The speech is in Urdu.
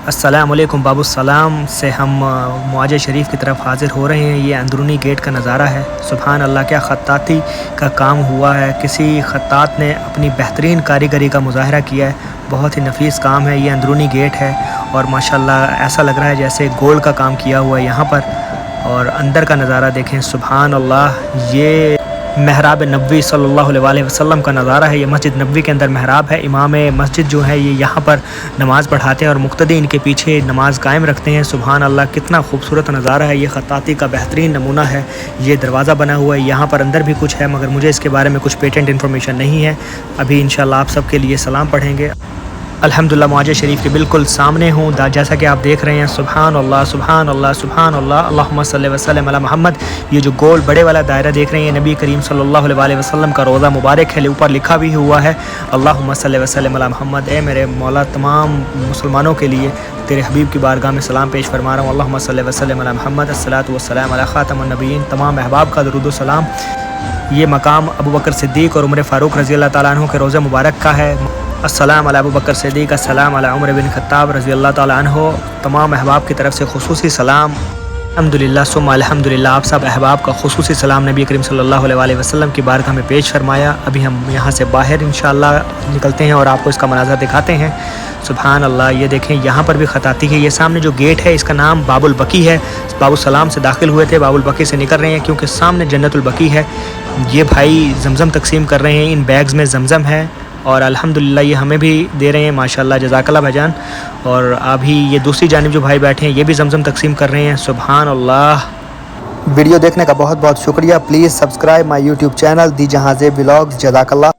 السلام علیکم باب السلام سے ہم معاج شریف کی طرف حاضر ہو رہے ہیں۔ یہ اندرونی گیٹ کا نظارہ ہے۔ سبحان اللہ، کیا خطاطی کا کام ہوا ہے۔ کسی خطاط نے اپنی بہترین کاریگری کا مظاہرہ کیا ہے۔ بہت ہی نفیس کام ہے۔ یہ اندرونی گیٹ ہے اور ماشاءاللہ ایسا لگ رہا ہے جیسے گولڈ کا کام کیا ہوا ہے یہاں پر۔ اور اندر کا نظارہ دیکھیں، سبحان اللہ، یہ محراب نبوی صلی اللہ علیہ وسلم کا نظارہ ہے۔ یہ مسجد نبوی کے اندر محراب ہے۔ امام مسجد جو ہے یہ یہاں پر نماز پڑھاتے ہیں اور مقتدی ان کے پیچھے نماز قائم رکھتے ہیں۔ سبحان اللہ، کتنا خوبصورت نظارہ ہے۔ یہ خطاطی کا بہترین نمونہ ہے۔ یہ دروازہ بنا ہوا ہے، یہاں پر اندر بھی کچھ ہے مگر مجھے اس کے بارے میں کچھ پیٹنٹ انفارمیشن نہیں ہے۔ ابھی انشاءاللہ آپ سب کے لیے سلام پڑھیں گے۔ الحمدللہ معاج شریف کے بالکل سامنے ہوں، جیسا کہ آپ دیکھ رہے ہیں۔ سبحان اللہ، سبحان اللہ، سبحان اللہ، اللہم صلی وسلم علی محمد۔ یہ جو گول بڑے والا دائرہ دیکھ رہے ہیں، نبی کریم صلی اللہ علیہ وسلم کا روضہ مبارک ہے۔ اوپر لکھا بھی ہوا ہے اللہم صلی وسلم علی محمد۔ اے میرے مولا، تمام مسلمانوں کے لیے تیرے حبیب کی بارگاہ میں سلام پیش فرما رہا ہوں۔ اللہم صلی وسلم علی محمد، الصلاۃ والسلام علی خاتم النبیین۔ تمام احباب کا درود و سلام۔ یہ مقام ابو بکر صدیق اور عمر فاروق رضی اللہ تعالیٰ عنہ کے روضہ مبارک کا ہے۔ السلام علی ابو بکر صدیق، السلام علی عمر بن خطاب رضی اللہ تعالیٰ عنہ۔ تمام احباب کی طرف سے خصوصی سلام۔ الحمدللہ ثم الحمدللہ، آپ سب احباب کا خصوصی سلام نبی کریم صلی اللہ علیہ وسلم کی بارگاہ میں پیش فرمایا۔ ابھی ہم یہاں سے باہر انشاءاللہ نکلتے ہیں اور آپ کو اس کا مناظر دکھاتے ہیں۔ سبحان اللہ، یہ دیکھیں یہاں پر بھی خطاطی ہے۔ یہ سامنے جو گیٹ ہے اس کا نام باب البقی ہے۔ باب السلام سے داخل ہوئے تھے، باب البقی سے نکل رہے ہیں کیونکہ سامنے جنت البقی ہے۔ یہ بھائی زمزم تقسیم کر رہے ہیں، ان بیگز میں زمزم ہے اور الحمدللہ یہ ہمیں بھی دے رہے ہیں، ماشاءاللہ جزاک اللہ بھائی جان۔ اور ابھی یہ دوسری جانب جو بھائی بیٹھے ہیں یہ بھی زمزم تقسیم کر رہے ہیں۔ سبحان اللہ۔ ویڈیو دیکھنے کا بہت بہت شکریہ۔ Please subscribe my YouTube channel the Jahanzeb vlogs. جزاک اللہ۔